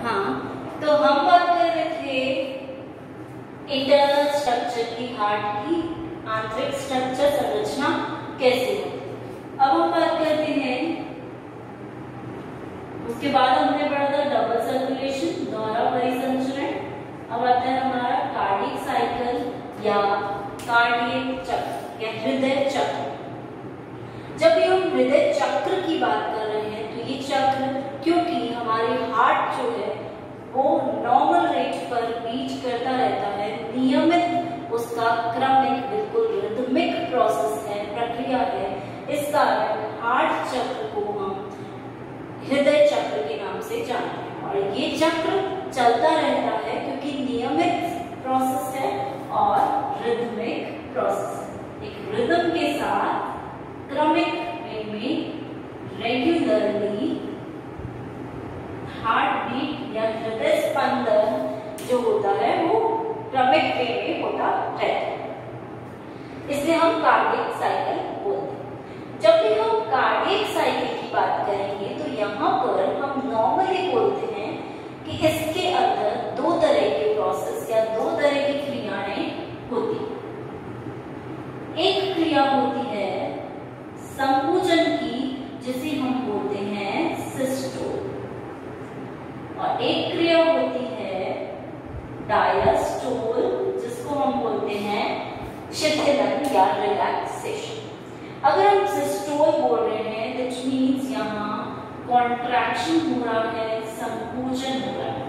हाँ, तो हम बात कर रहे थे इंटरनल स्ट्रक्चर की, हार्ट की आंतरिक स्ट्रक्चर संरचना कैसे होती है। अब हम बात करते हैं, उसके बाद हमने पढ़ा था डबल सर्कुलेशन, दोहरा परिसंचरण। अब आता है हमारा कार्डियक साइकिल या कार्डियक चक्र या हृदय चक्र। जब भी हम हृदय चक्र की बात कर रहे हैं तो ये चक्र, क्योंकि हमारे हार्ट जो है वो नॉर्मल रेट पर बीट करता रहता है, नियमित उसका क्रमिक बिल्कुल रिदमिक प्रोसेस है, प्रक्रिया है, इस कारण हार्ट चक्र को हम हृदय चक्र के नाम से जानते हैं। और ये चक्र चलता रहता है क्योंकि नियमित प्रोसेस है और रिदमिक प्रोसेस है। एक रिदम के साथ क्रमिक वे में रेगुलरली हार्ट बीट या हृदय स्पंदन जो होता है वो क्रमिक वे में होता रहता है, इसलिए हम कार्डियक साइकिल बोलते हैं। जब भी हम कार्डियक साइकिल की बात करेंगे तो यहाँ पर हम नॉर्मली बोलते हैं कि इसके अंदर दो तरह के प्रोसेस या दो तरह की क्रियाएं होती हैं। एक क्रिया होती है संकुचन की, जिसे हम बोलते हैं सिस्टोल, और एक क्रिया होती है डायस्टोल, जिसको हम बोलते हैं शिथिलन या रिलैक्सेशन। अगर हम सिस्टोल बोल रहे हैं दैट मींस यहाँ कॉन्ट्रैक्शन हो रहा है, संकुचन हो रहा है,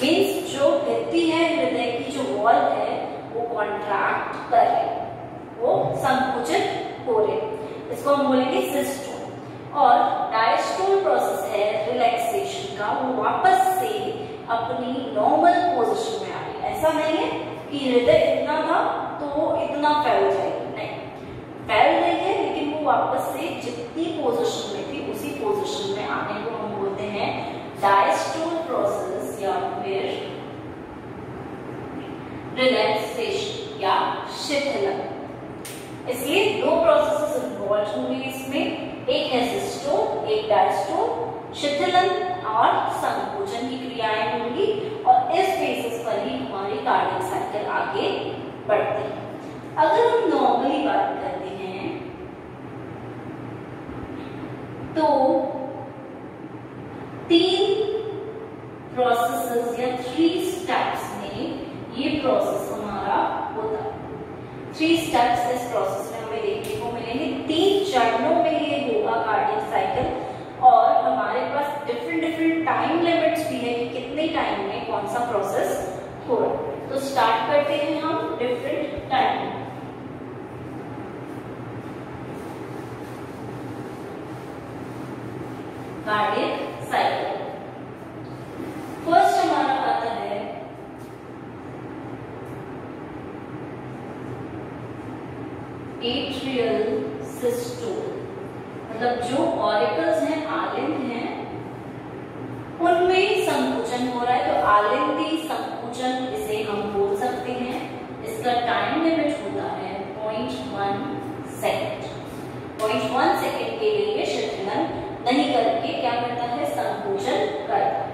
मींस जो गति है हृदय की, जो वॉल है वो कॉन्ट्रैक्ट कर रही है, वो संकुचित हो रहे, इसको हम बोलेंगे सिस्टोल। और डायस्टोल प्रोसेस है रिलैक्सेशन का, वो वापस से अपनी नॉर्मल पोजीशन में आ रही है। ऐसा नहीं है कि हृदय इतना था तो वो इतना फैल जाएगी, नहीं, फैल रही है लेकिन वो वापस से जितनी पोजीशन में थी उसी पोजीशन में आने को हम बोलते हैं डायस्टोल प्रोसेस या फिर रिलैक्सेशन या शिथिलन। इसलिए दो प्रोसेसेस इन्वॉल्व होंगे इसमें, एक है सिस्टोल, एक डायस्टोल, शिथिलन और संकुचन की क्रियाएं होंगी, और इस बेसिस पर ही हमारी कार्डियक साइकिल आगे बढ़ती है। अगर हम नॉर्मली बात करते हैं तो तीन प्रोसेसेस या 3 स्टेप्स में ये प्रोसेस हमारा होता है। 3 स्टेप्स इस प्रोसेस में हमें देखने को मिलेंगे, 3 चरणों में ये होगा कार्डियक साइकिल, और हमारे पास डिफरेंट टाइम लिमिट्स भी है कि कितने टाइम में कौन सा प्रोसेस हो रहा है। तो स्टार्ट करते हैं हम different time. Cardiac cycle first हमारा आता है एट्रियल सिस्टोल, मतलब जो ऑरिकल्स हैं, आलिंद हैं, उनमें संकुचन हो रहा है, तो आलिंदी संकुचन इसे हम बोल सकते हैं। इसका टाइम लिमिट होता है 0.1 सेकेंड। 0.1 सेकेंड के लिए शिथिलन नहीं करके क्या करता है, संकुचन करता है,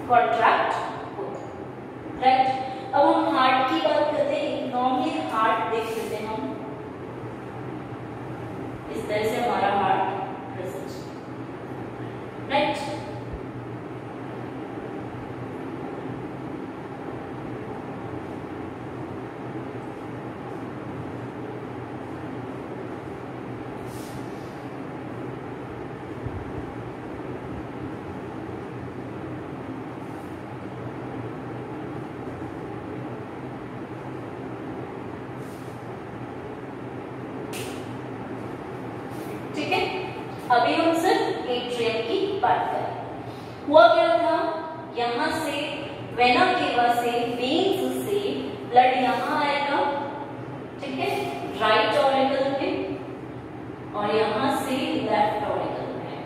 कॉन्ट्रैक्ट होता है, राइट। अब हम हार्ट की बात करते हैं। नॉर्मली हार्ट देख लेते हैं हम, इस तरह से हमारा हार्ट प्रेजेंट, राइट। ठीक है, अभी हम सिर्फ एट्रियम की बात करें। हुआ क्या था, यहां से वेना केवा से, वेन्स से ब्लड यहां आएगा, ठीक है, राइट ऑरिकल में, और यहां से लेफ्ट ऑरिकल में,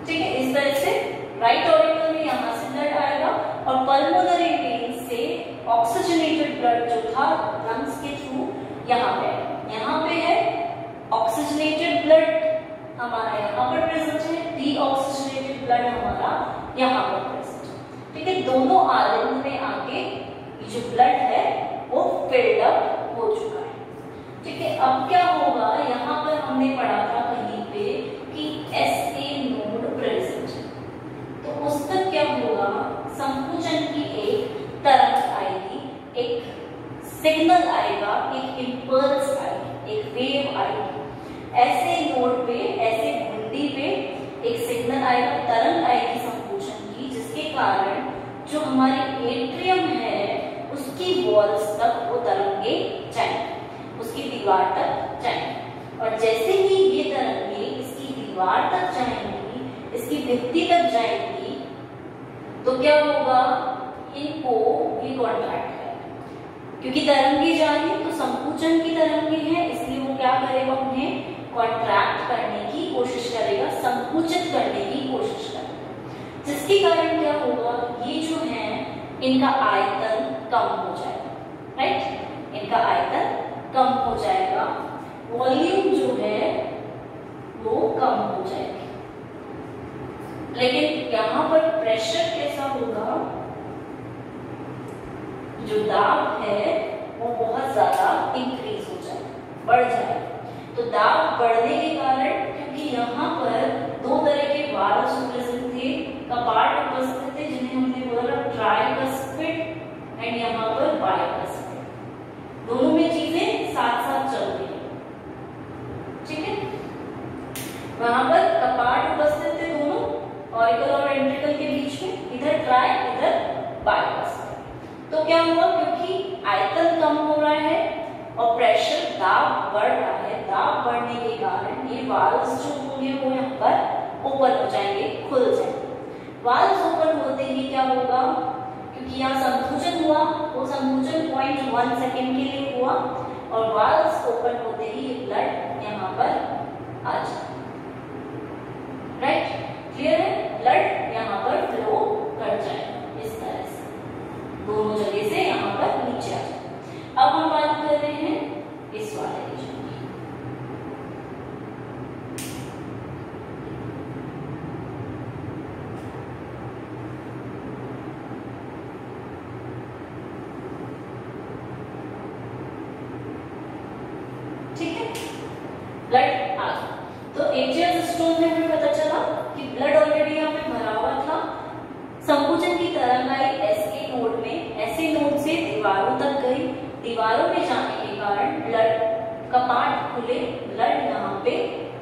ठीक है। इस तरह से राइट ऑरिकल में यहां से ब्लड आएगा, और पल्मोनरी वेन से ऑक्सीजनेटेड ब्लड जो था लंग्स के थ्रू यहाँ पे है ऑक्सीजनेटेड ब्लड, हमारा यहाँ पर प्रेजेंट है, डीऑक्सीजनेटेड ब्लड हमारा यहाँ पर प्रेजेंट है। ठीक है, दोनों आर्गन में आके ये जो ब्लड है वो फिल्ड अप हो चुका है। ठीक है, अब क्या होगा, यहाँ पर हमने पढ़ा था कहीं पे कि SA नोड प्रेजेंट है, तो उस तक क्या होगा, संकुचन की एक तरंग आएगी, एक सिग्नल आएगा, एक इंपल्स आएगी, एक वेव आएगी। ऐसे नोड पे, ऐसे घुंडी पे एक सिग्नल आएगा, तरंग आएगी संकुचन की, जिसके कारण जो हमारी एट्रियम है उसकी वॉल्स तक वो तरंगे जाएंगी, उसकी दीवार तक जाएंगी। और जैसे ही ये तरंगे इसकी दीवार तक जाएंगी, इसकी भित्ति तक जाएंगी, तो क्या होगा, इनको ये कॉन्ट्रैक्ट करेगा, क्योंकि तरंगे जा रही तो संकुचन की तरंगे हैं, इसलिए वो क्या करेगा, उन्हें कॉन्ट्रैक्ट करने की कोशिश करेगा, संकुचित करने की कोशिश करेगा, जिसके कारण क्या होगा, ये जो है इनका आयतन कम हो जाएगा। राइट, इनका आयतन कम हो जाएगा, वॉल्यूम जो है वो कम हो जाएगी। लेकिन यहाँ पर प्रेशर कैसा होगा, जो दाब है वो बहुत ज्यादा इंक्रीज हो जाएगा, बढ़ जाएगा। तो दाब बढ़ने के कारण, क्योंकि यहाँ पर दो तरह के वाल्व्स प्रेजेंट थे, कपाट उपस्थित थे, जिन्हें हमने बोला ट्राइकस्पिड एंड यहाँ पर बाइकस्पिड, दोनों में चीजें साथ साथ चल रही है। ठीक है, वहां पर कपाट उपस्थित थे दोनों, ऑरिकल और वेंट्रिकल के बीच में, इधर ट्राई इधर बाइकस्पिड। तो क्या हुआ, क्योंकि आयतन कम हो रहा है और प्रेशर, दाब बढ़ रहा है, दाब बढ़ने के कारण ये वाल्व्स जो होंगे वो यहाँ पर ओपन हो जाएंगे, खुल जाएंगे। वाल्व्स ओपन होते ही क्या होगा, क्योंकि यहाँ संकुचन हुआ, वो संकुचन 0.1 सेकेंड के लिए हुआ, और वाल्व्स ओपन होते ही ये ब्लड यहाँ पर आ जाए। राइट, क्लियर है, ब्लड यहाँ पर फ्लो कर जाएगा इस तरह से, दोनों जगह से यहाँ पर नीचे आ जाए। अब हम बात कर रहे हैं इस वाले रीजन की। ठीक है, ब्लड आ गया, तो एट्रियल सिस्टम में हमें पता चला कि ब्लड ऑलरेडी यहाँ पे भरा हुआ था, संकुचन की तरंग आई SA नोड में, ऐसे नोड से दीवारों तक गई, दीवारों में जाने के कारण ब्लड कपाट खुले, ब्लड यहाँ पे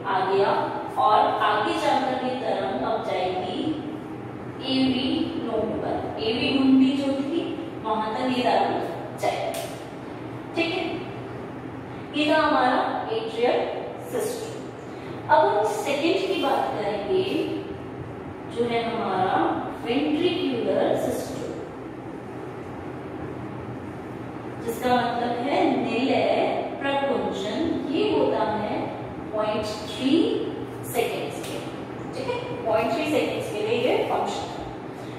आ गया, और आगे जाकर ये तरंग अब जाएगी AV नोड पर, AV घुंडी जो थी वहां तक ये तरंग जाएगी। ठीक है, ये था हमारा एट्रियल सिस्टम। अब हम सेकेंड की बात करेंगे, जो है हमारा वेंट्रिक्युलर सिस्टम, जिसका मतलब है निलय प्रकुंचन। ये होता है 0.3 सेकेंड्स के, ठीक है, 0.3 सेकेंड्स के लिए ये फंक्शन।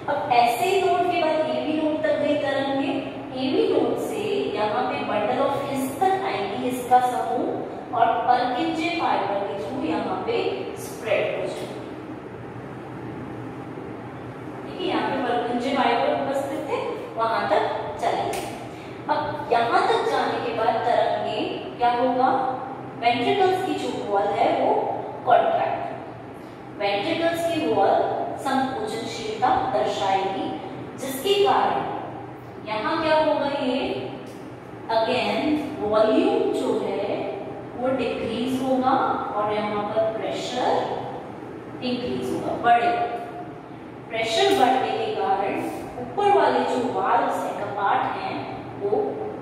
अब ऐसे नोड के बाद AV नोड तक गई तरंगे, AV नोड से यहाँ पे बंडल ऑफ हिस तक आएंगी, इसका समूह, और पर्किंजे फाइबर के थ्रू यहाँ पे स्प्रेड हो जाएगी। यहाँ पे पर्किंजे फाइबर उपस्थित थे, वहां तक चले गए। अब यहाँ तक जाने के बाद तरंगे क्या होगा, वेंट्रिकल्स की जो वॉल है वो कॉन्ट्रैक्ट, वेंट्रिकल्स की वॉल संकुचनशीलता दर्शाएगी, जिसके कारण यहाँ क्या होगा, ये अगेन वॉल्यूम जो है वो डिक्रीज होगा, और यहाँ पर प्रेशर इंक्रीज होगा, बढ़ेगा। प्रेशर बढ़ने के कारण ऊपर वाले जो वाल्व्स हैं, कपाट हैं, वो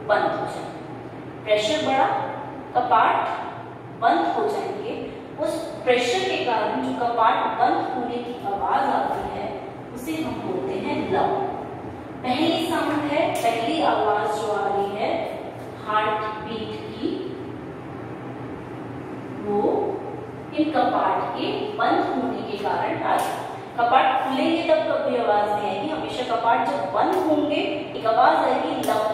बंद हो जाएंगे। प्रेशर बढ़ा, कपाट बंद हो जाएंगे। उस प्रेशर के कारण जो कपाट बंद होने की आवाज आती है उसे हम बोलते हैं लव। पहली साउंड है, पहली आवाज जो आ रही है हार्ट बीट की, वो इन कपाट के बंद होने के कारण आ रही है। कपाट खुलेंगे तब कभी आवाज नहीं आएगी, हमेशा कपाट जब बंद होंगे एक आवाज आएगी लव,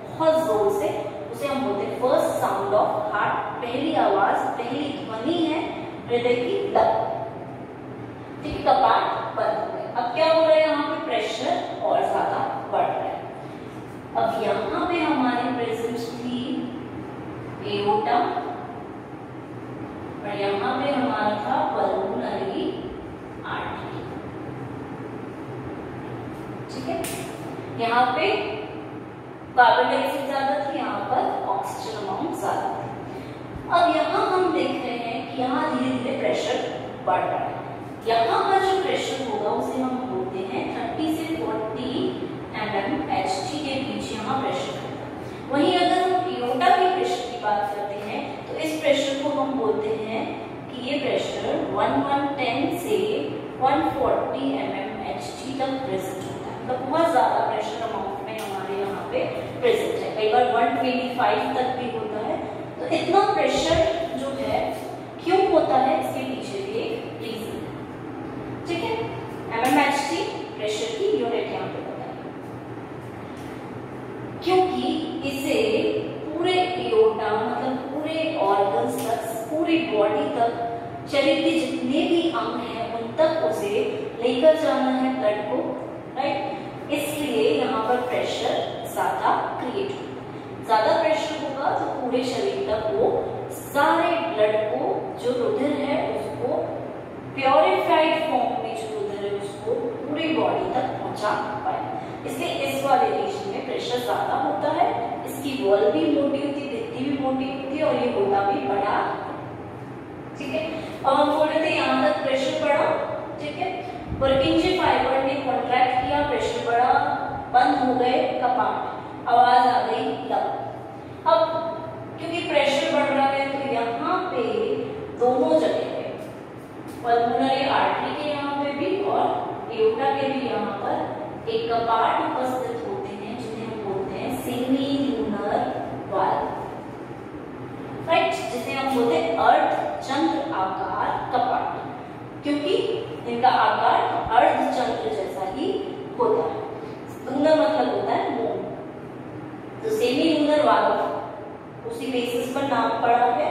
बहुत जोर से, उसे हम बोलते हैं फर्स्ट साउंड ऑफ हार्ट। पहली आवाज, पहली ध्वनि है हृदय की लय। ठीक है, कपाट बंद हो गए। अब क्या हो रहा है, यहाँ पे प्रेशर और ज्यादा बढ़ रहा है। अब यहाँ पे हमारे प्रेजेंट थी एओर्टा और यहाँ पे हमारा था पल्मोनरी आर्टरी। ठीक है, यहाँ पे कार्बन डाइऑक्साइड ज्यादा थी, यहाँ पर ऑक्सीजन अमाउंट ज्यादा थी। अब यहाँ हम देख रहे हैं कि यहाँ धीरे धीरे प्रेशर बढ़ रहा है। यहाँ पर जो प्रेशर होगा उसे हम बोलते हैं 30 से 40 mmHg के बीच यहाँ प्रेशर होगा। वहीं अगर हम एओर्टा के प्रेशर की बात करते हैं तो इस प्रेशर को हम बोलते हैं कि ये प्रेशर 1110 से 140 mmHg तक प्रेजेंट होता है। मतलब बहुत ज्यादा प्रेशर अमाउंट में हमारे यहाँ पे प्रेजेंट है। कई बार 125 तक भी होता है। तो इतना प्रेशर जो है क्यों होता है, इसके पीछे भी एक रीजन है। ठीक है, mmHg प्रेशर की यूनिट यहाँ पे बताइए, क्योंकि इसे पूरे एओर्टा मतलब पूरे ऑर्गन्स तक, पूरी बॉडी तक, शरीर के जितने भी अंग हैं उन तक उसे लेकर जाना है ब्लड को, राइट। इसलिए यहाँ पर प्रेशर ज्यादा क्रिएट होगा। ज्यादा प्रेशर होगा तो पूरे शरीर तक वो सारे ब्लड को, जो रुधिर है उसको प्योरिफाइड फॉर्म में, जो रुधिर है उसको पूरी बॉडी तक पहुंचा पाए। इसलिए इस वाले रीजन में प्रेशर ज्यादा होता है। इसकी वॉल भी मोटी होती है, भित्ति भी मोटी होती है और ये होता भी बड़ा। ठीक है, अब हम बोल रहे थे यहाँ तक प्रेशर बढ़ा। ठीक है, वर्किंग फाइबर ने कॉन्ट्रैक्ट किया, प्रेशर बढ़ा, बंद हो गए कपाट, आवाज आ गई लब। अब क्योंकि प्रेशर बढ़ रहा है तो यहाँ पे दोनों जगह पे, पल्मोनरी आर्टरी के यहाँ पे भी और एओर्टा के भी यहाँ पर एक कपाट उपस्थित होते हैं जिन्हें हम बोलते हैं सेमी लूनर वाल्व, राइट, जिसे हम बोलते हैं अर्धचंद्र आकार कपाट, क्योंकि इनका आकार अर्धचंद्र जैसा ही होता है। लूनर मतलब होता है मून, तो सेमी लूनर वाल्व उसी बेसिस पर नाम पड़ा है।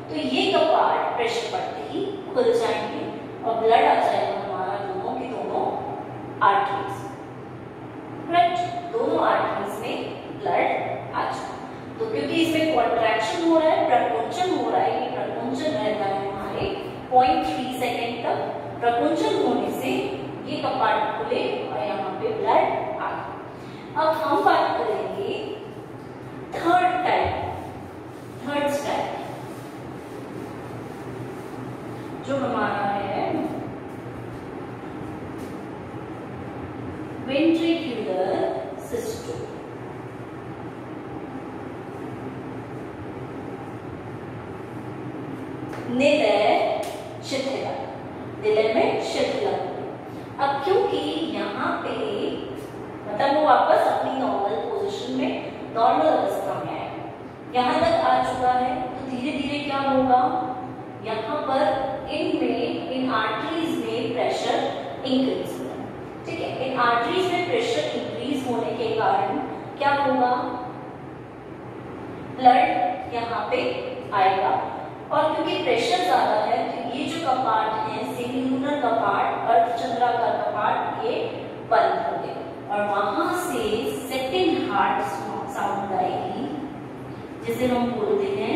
तो ये कपाट प्रेशर बढ़ते ही खुल जाएंगे और ब्लड आ जाएगा हमारा दोनों की दोनों आर्टरीज, राइट, दोनों आर्टरीज में ब्लड आ जाए। तो क्योंकि इसमें कॉन्ट्रैक्शन हो रहा है, प्रकुंचन हो रहा है, ये प्रकुंचन रहता है हमारे 0.3 सेकेंड तक। प्रकुंचन होने से ये कपाट खुले और यहाँ पे ब्लड आ गया। अब हम बात करेंगे थर्ड स्टाइल, जो हमारा है वेंट्रिक्युलर सिस्टम। निलय शिथिल, निलय में शिथिल। अब क्योंकि यहाँ पे मतलब वो वापस अपनी नॉर्मल पोजीशन में, नॉर्मल अवस्था में है, यहाँ तक आ चुका है, तो धीरे धीरे क्या होगा, यहाँ पर इनमें, इन आर्टरीज में प्रेशर इंक्रीज होगा। ठीक है, इन आर्टरीज में प्रेशर इंक्रीज होने के कारण क्या होगा, ब्लड यहाँ पे आएगा। और क्योंकि प्रेशर ज्यादा है तो ये जो कपाट है, सेमीलूनर कपाट, अर्धचंद्राकार कपाट, ये बंद हो गया और वहां से सेकंड हार्ट साउंड आएगी, जिसे हम बोलते हैं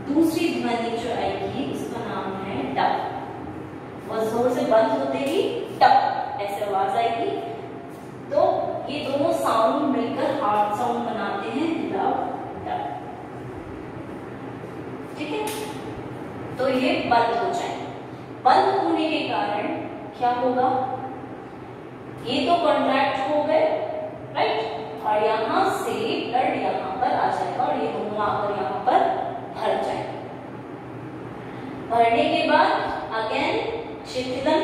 दूसरी ध्वनि जो आएगी उसका नाम है टप। और जोर से बंद होते ही टप ऐसे आवाज आएगी। तो ये दोनों साउंड मिलकर हार्ट साउंड बनाते हैं, लव टप। ठीक है, तो ये बंद हो जाए। बंद होने के कारण क्या होगा, ये तो कॉन्ट्रैक्ट हो गए, राइट, और यहां से ब्लड यहां पर आ जाएगा और ये दोनों आकर यहां पर भर जाएंगे। भरने के बाद अगेन शिथिलन,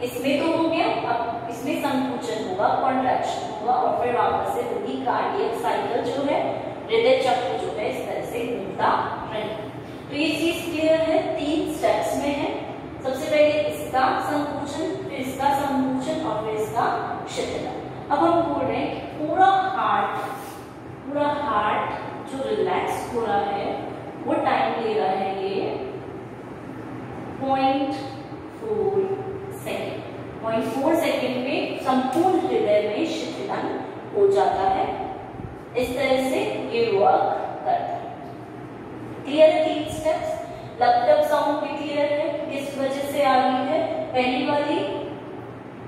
इसमें तो हो गया, अब इसमें संकुचन होगा, कॉन्ट्रैक्शन होगा और फिर वापस से वही कार्डियक साइकिल जो है, हृदय चक्र जो है, इस तरह से घूमता रहेगा। तो ये चीज क्लियर है, 3 स्टेप्स में है। सबसे पहले इसका संकुचन, फिर इसका संकुचन और फिर इसका शिथिलन। अब हम बोल रहे हैं कि पूरा हार्ट जो रिलैक्स हो रहा है, वो टाइम ले रहा है, ये 0.4 सेकेंड। 0.4 सेकेंड में संपूर्ण हृदय में शिथिलन हो जाता है। इस तरह से ये वर्क करता है। क्लियर है 3 स्टेप्स? लपटप साउंड भी क्लियर है, किस वजह से आ रही है? पहली वाली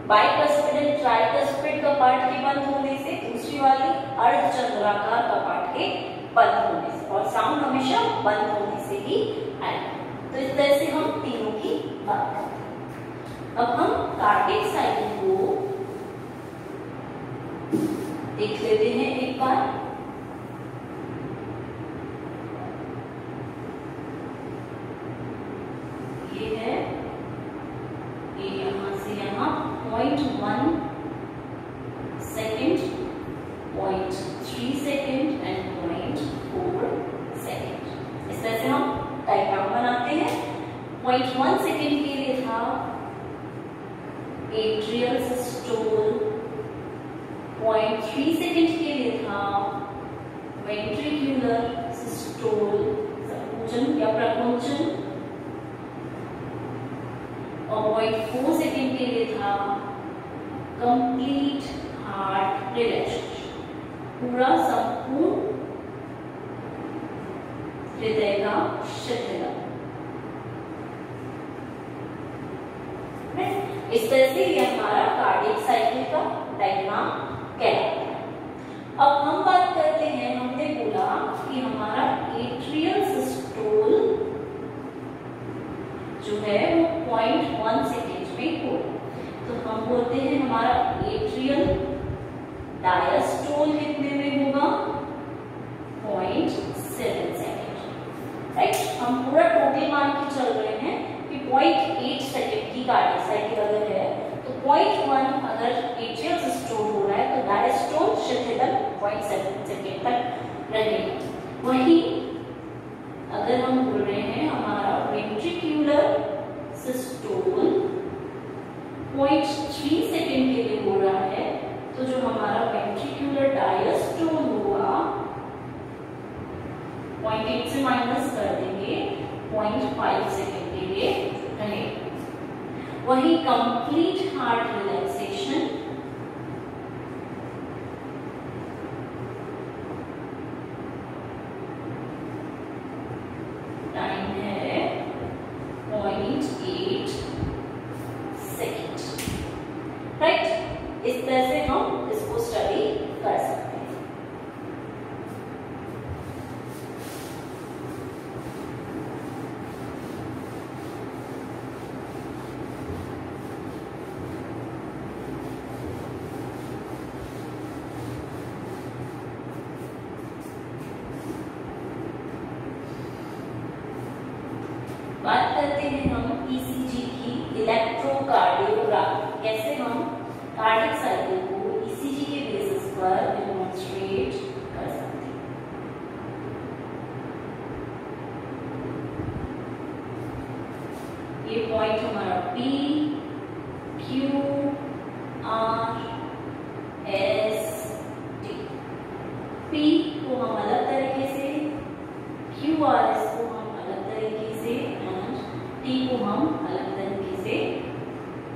बाइकस्पिड एंड ट्राइकस्पिड का पार्ट के बंद होने से, दूसरी वाली अर्धचंद्राकार का पार्ट के बंद होने से, और साउंड हमेशा बंद होने से ही आएगा। तो इस तरह से हम तीनों की बात करते हैं। अब हम कार्डियक साइकिल को देख लेते हैं एक बार। ये है, ये यहां से यहां 0.1 सेकेंड, 0.3 सेकेंड एंड 0.4 सेकेंड। इस तरह से हम डायग्राम बनाते हैं। 0.1 सेकेंड के लिए था एट्रियल सिस्टोल, 0.3 सेकेंड के लिए था वेंट्रिक्युलर सिस्टोल, संकुचन या प्रकुंचन, और 0.4 सेकेंड के लिए था कंप्लीट हार्ट रिलैक्सेशन, पूरा संपूर्ण हृदय का शिथिलन। इस तरह से ये हमारा कार्डियक साइकिल का डायग्राम कहलाता है। अब हम बात करते हैं, हमने बोला कि हमारा एट्रियल सिस्टोल जो है वो 0.1 सेकेंड में हो, तो हम बोलते हैं हमारा एट्रियल डायस्टोल कितने में होगा? 0.7 सेकेंड, राइट। हम पूरा टोटल मान के चल रहे हैं कि 0.8 सेकेंड की कार्डियक साइकिल अगर है तो 0.1 अगर एट्रियल सिस्टोल हो रहा है तो डायस्टोल शिथिलन 0.7 सेकेंड तक रहेगा। वहीं अगर हम बोल रहे हैं हमारा वेंट्रिक्युलर सिस्टोल 0.3 सेकेंड के लिए हो रहा है, तो जो हमारा वेंट्रिक्युलर डायस्टोल हुआ 0.8 से माइनस कर देंगे, 0.5 सेकेंड के लिए रहेगा। वही कंप्लीट हार्ट रिलैक्सेशन टाइम है 0.8 सेकेंड, राइट। इस तरह से हम इसको स्टडी कर सकते हैं। बात करते हैं हम ईसीजी की, इलेक्ट्रोकार्डियोग्राफी। कैसे हम कार्डियक साइकिल को ईसीजी के बेसिस पर डेमोंस्ट्रेट कर सकते हैं। ये पॉइंट हमारा P, Q, R, S, T। P को हम अलग तरीके से, QRS को हम अलग तरीके से, T को हम अलग तरीके से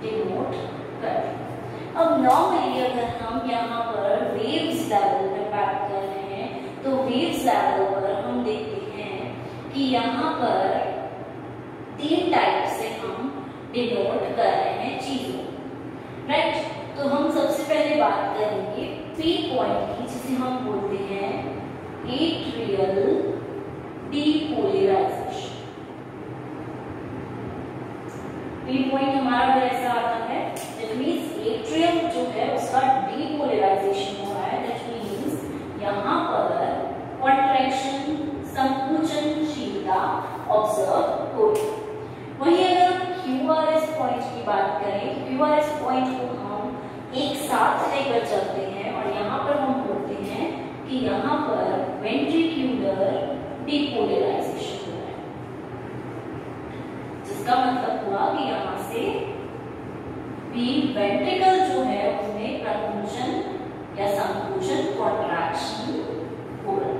डिनोट करते हैं। अब नॉर्मली अगर हम यहाँ पर वेव्स लेवल पे बात कर रहे हैं तो वेव्स लेवल पर हम देखते हैं कि यहाँ पर 3 टाइप से हम डिनोट कर रहे हैं चीजों, राइट। तो हम सबसे पहले बात करेंगे P पॉइंट की, जिसे हम बोलते हैं एट्रियल डीपोलराइजेशन। P पॉइंट हमारा ऐसा आता है, दैट मींस एट्रियम जो है उसका डीपोलराइजेशन हो रहा है। दैट मींस यहाँ पर कॉन्ट्रैक्शन, संकुचनशीलता ऑब्जर्व हो रही है। वहीं अगर हम QRS पॉइंट की बात करें तो QRS पॉइंट को हम एक साथ लेकर चलते हैं और यहाँ पर हम बोलते हैं कि यहाँ पर वेंट्रिक्युलर डीपोलराइजेशन हो रहा है, जिसका मतलब हुआ कि यहाँ से भी वेंट्रिकल जो है उसमें प्रकुंचन या संकुचन, कॉन्ट्रैक्शन हो रहा है,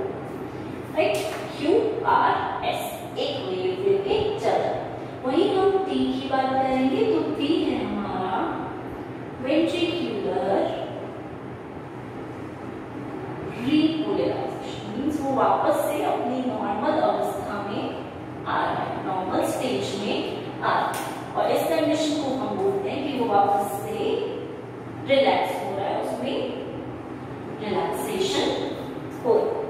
राइट। QRS एक वेव लेके चल रहा है। वहीं हम T आर। और इस कंडीशन को हम बोलते हैं कि वो वापस से रिलैक्स हो रहा है, उसमें रिलैक्सेशन हो रहा है।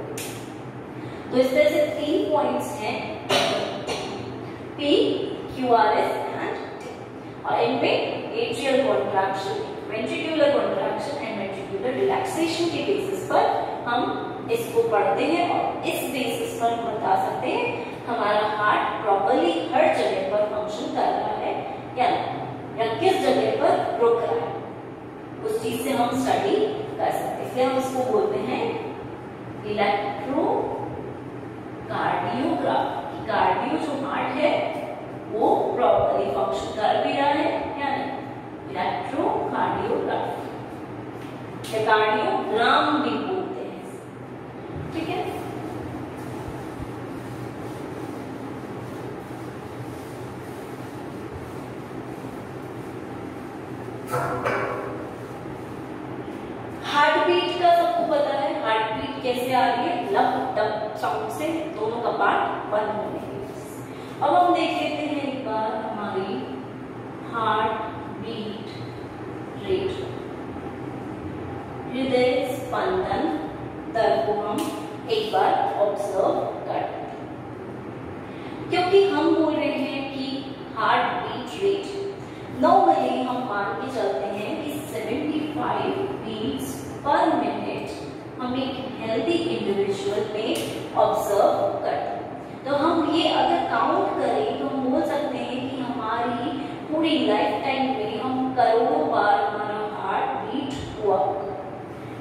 तो इस तरह से 3 पॉइंट्स हैं, पी, क्यूआरएस एंड टी, और इनमें atrial contraction, ventricular contraction and ventricular relaxation के बेसिस पर हम इसको पढ़ते हैं और इस बेसिस पर हम बता सकते हैं हमारा हार्ट प्रॉपर्ली हर जगह पर फंक्शन कर रहा है या नहीं, या किस जगह पर रुक रहा है, उस चीज से हम स्टडी कर सकते हैं। इसलिए हम इसको बोलते हैं इलेक्ट्रोकार्डियोग्राम। कार्डियो जो हार्ट है वो प्रॉपर्ली फंक्शन कर भी रहा है या नहीं, इलेक्ट्रोकार्डियोग्राम या कार्डियोग्राम भी बोलते हैं, ठीक है। हार्ट बीट का सबको पता है, हार्ट बीट कैसे आ रही है, लब डब साउंड से दोनों का पार्ट बंद होने की वजह से। अब हम देख लेते हैं एक बार हमारी हार्ट बीट रेट, हृदय स्पंदन दर को हम एक बार ऑब्जर्व करते हैं, क्योंकि हम बोल रहे हैं कि हार्ट बीट रेट नॉर्मली हम मान के चलते हैं कि 75 बीट्स पर मिनट हम एक हेल्दी इंडिविजुअल में ऑब्जर्व करते हैं। तो हम ये अगर काउंट करें तो हम बोल सकते हैं कि हमारी पूरी लाइफ टाइम में हम करोड़ों बार हमारा हार्ट बीट हुआ,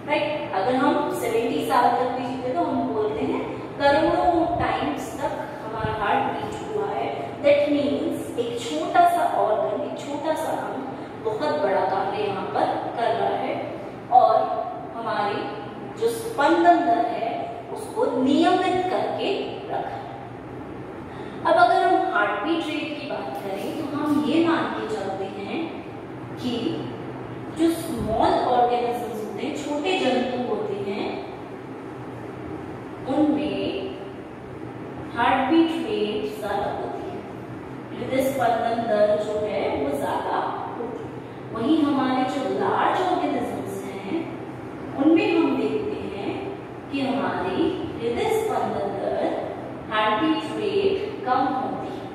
राइट। अगर हम 70 साल तक भी जीते तो हम बोलते हैं करोड़ों टाइम्स तक हमारा हार्ट बीट हुआ है। दैट मीन्स एक छोटा सा ऑर्गन, एक छोटा सा अंग बहुत बड़ा कार्य यहाँ पर कर रहा है और हमारी जो स्पंदन दर है उसको नियमित करके रखा है। अब अगर हम हार्ट बीट रेट की बात करें तो हम ये मान के चलते हैं कि जो स्मॉल ऑर्गेनिजम्स होते हैं, छोटे जंतु होते हैं, उनमें हार्ट बीट रेट ज्यादा होती है, हृदय स्पंदन दर जो है वो ज्यादा होती है। वहीं हमारे जो लार्ज ऑर्गेनिजम्स हैं उनमें हम देखते हैं कि हमारी हृदय स्पंदन दर, हार्ट बीट रेट कम होती है,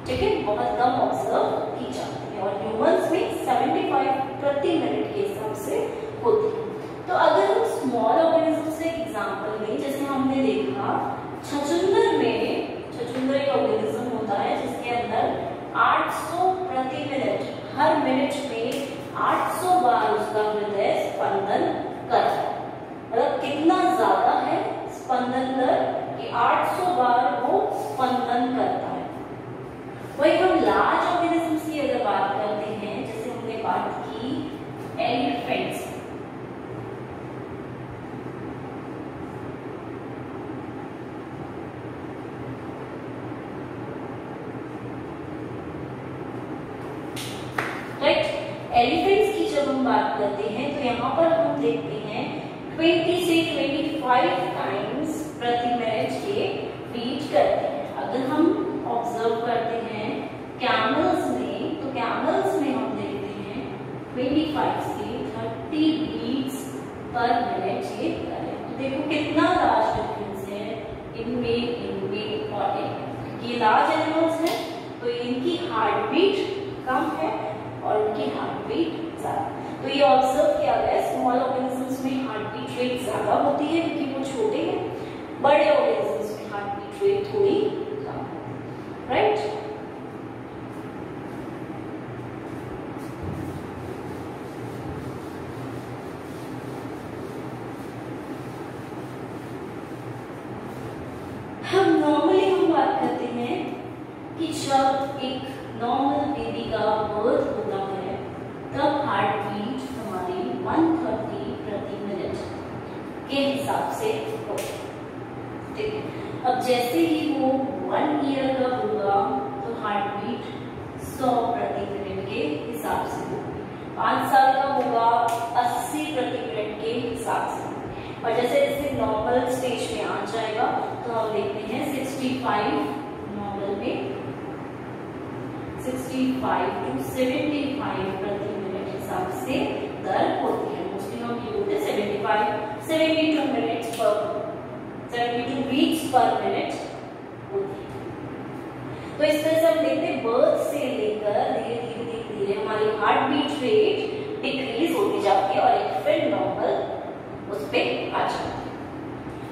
ठीक है, बहुत कम ऑब्जर्व की जाती है और ह्यूमंस में 75 प्रति मिनट के हिसाब से होती है। तो अगर हम स्मॉल ऑर्गेनिज्म से एग्जांपल लें, जैसे हमने देखा छछूंदर में, छछूंदर एक ऑर्गेनिज्म होता है जिसके अंदर 800 प्रति मिनट, हर मिनट में 800 बार उसका हृदय स्पंदन करता है। मतलब कितना ज्यादा है स्पंदन दर कि 800 बार वो स्पंदन करता है। वही हम लार्ज ऑर्गेनिजम्स की अगर बात करते हैं, जैसे हमने बात की एलिफेंट्स, एलिफेंट्स की जब हम बात करते हैं तो यहाँ पर हम देखते हैं 20 से 25 टाइम्स प्रति मिनट के बीट करते हैं। अगर हम ऑब्जर्व करते हैं कैमल्स में, तो कैमल्स में हम देखते हैं 25 से 30 बीट्स पर मिनट ये करें। तो देखो कितना लार्ज डिफरेंस है इनमें और इनमें। ये लार्ज एनिमल्स हैं तो इनकी हार्ट बीट कम है और उनकी हार्ट बीट ज्यादा। तो ये ऑब्जर्व किया गया, स्मॉल ऑर्गेनिजम्स में हार्ट बीट रेट ज्यादा होती है क्योंकि वो छोटे हैं, बड़े ऑर्गेनिजम्स में हार्ट बीट रेट थोड़ी कम है, राइट। हम नॉर्मली हम बात करते हैं कि जब एक नॉर्मल बेबी का बर्थ होता है तब हार्ट बीट हमारी 130 प्रति मिनट के हिसाब से होती है, ठीक है। अब जैसे ही वो 1 ईयर का होगा तो हार्ट बीट 100 प्रति मिनट के हिसाब से होगी, 5 साल का होगा 80 प्रति मिनट के हिसाब से, और जैसे जैसे नॉर्मल स्टेज में आ जाएगा तो हम देखते हैं 65 नॉर्मल में 65 to 75 प्रति मिनट हिसाब से दर होती है। मोस्टली हम यूज है 72 मिनट्स पर 72 बीट्स पर मिनट होती है। तो इस तरह से हम देखते हैं बर्थ से लेकर धीरे धीरे धीरे धीरे हमारी हार्ट बीट रेट डिक्रीज होती जाती है और एक फिर नॉर्मल उस पे आ जाती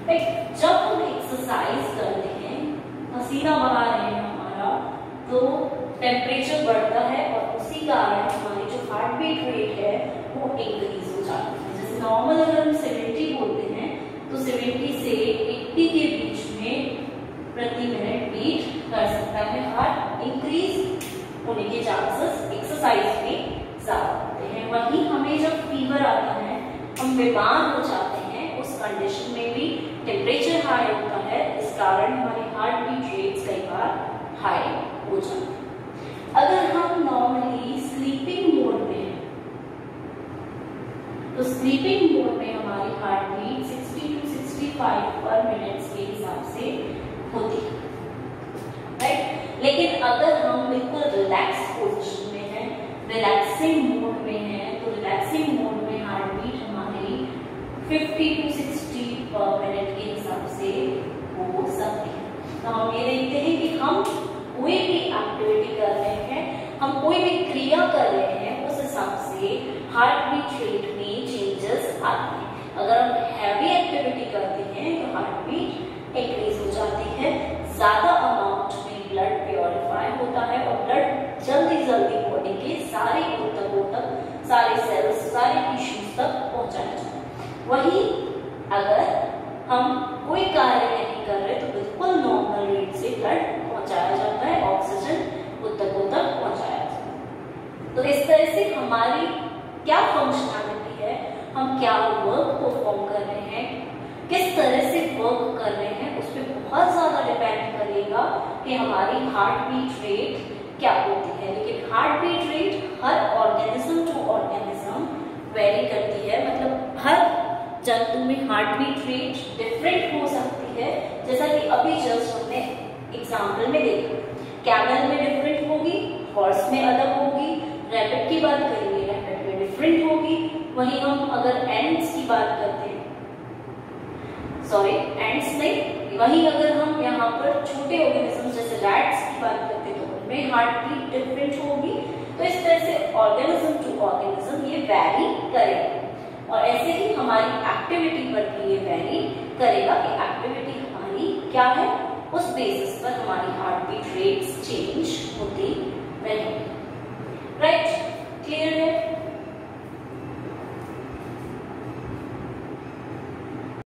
है। जब हम एक्सरसाइज करते हैं, पसीना बहा रहे हैं हमारा, तो टेम्परेचर बढ़ता है और उसी कारण हमारी जो हार्ट बीट रेट है वो इंक्रीज हो जाती है। जैसे नॉर्मल अगर हम 70 बोलते हैं तो 70 से 80 के बीच में प्रति मिनट बीट कर सकता है हार्ट। इंक्रीज होने के चांसेस एक्सरसाइज में ज्यादा होते हैं। वहीं हमें जब फीवर आता है, हम बीमार हो जाते हैं, उस कंडीशन में भी टेम्परेचर हाई होता है, इस कारण हमारी हार्ट बीट रेट्स कई बार हाई हो जाती है। अगर हम नॉर्मली स्लीपिंग मोड में हैं, तो स्लीपिंग मोड में हमारी हार्ट बीट 60 to 65 पर मिनट के हिसाब से होती है, राइट। लेकिन अगर हम बिल्कुल रिलैक्स पोजीशन में हैं, रिलैक्सिंग मोड में हैं, तो रिलैक्सिंग मोड में हार्ट बीट हमारी 50 to 60 पर मिनट के हिसाब से हो सकती है। तो हम ये देखते हैं कि हम कोई भी एक्टिविटी कर रहे हैं, हम कोई भी क्रिया कर रहे हैं, उस हिसाब से हार्ट बीट रेट में चेंजेस आते हैं। अगर हम हैवी एक्टिविटी करते हैं तो हार्ट बीट इंक्रीज हो जाती है, ज्यादा अमाउंट में ब्लड प्योरीफाई होता है और ब्लड जल्दी जल्दी बॉडी के सारे ऊतकों तक, सारे सेल्स, सारे टिश्यूज तक पहुंचाया जाता है। वहीं अगर हम कोई कार्य नहीं कर रहे तो बिल्कुल नॉर्मल रेट से ब्लड पहुंचाया जाता है, ऑक्सीजन ऊतकों तक पहुंचाया जाता है। तो इस तरह से हमारी क्या फंक्शनैलिटी है, हम क्या वर्क परफॉर्म कर रहे हैं, किस तरह से वर्क कर रहे हैं, उस पर बहुत ज्यादा डिपेंड करेगा कि हमारी हार्ट बीट रेट क्या होती है। लेकिन हार्ट बीट रेट हर ऑर्गेनिज्म टू ऑर्गेनिज्म वेरी करती है, मतलब हर जंतु में हार्ट बीट रेट डिफरेंट हो सकती है। जैसा कि अभी जस्ट हमने एग्जाम्पल में देखा, कैमल में डिफरेंट होगी, हॉर्स में अलग होगी, रैबिट की बात करेंगे रैबिट में डिफरेंट होगी। वहीं हम अगर एंड्स की बात करते हैं, सॉरी एंड्स नहीं, वहीं अगर हम यहाँ पर छोटे ऑर्गेनिज्म जैसे रैट्स की बात करते हैं तो उनमें हार्ट बीट डिफरेंट होगी। तो इस तरह से ऑर्गेनिज्म टू ऑर्गेनिज्म ये वेरी करेगा और ऐसे ही हमारी एक्टिविटी पर भी ये वेरी करेगा कि एक्टिविटी हमारी क्या है, उस बेसिस पर हमारी हार्ट बीट रेट्स चेंज होती रहेंगी, राइट।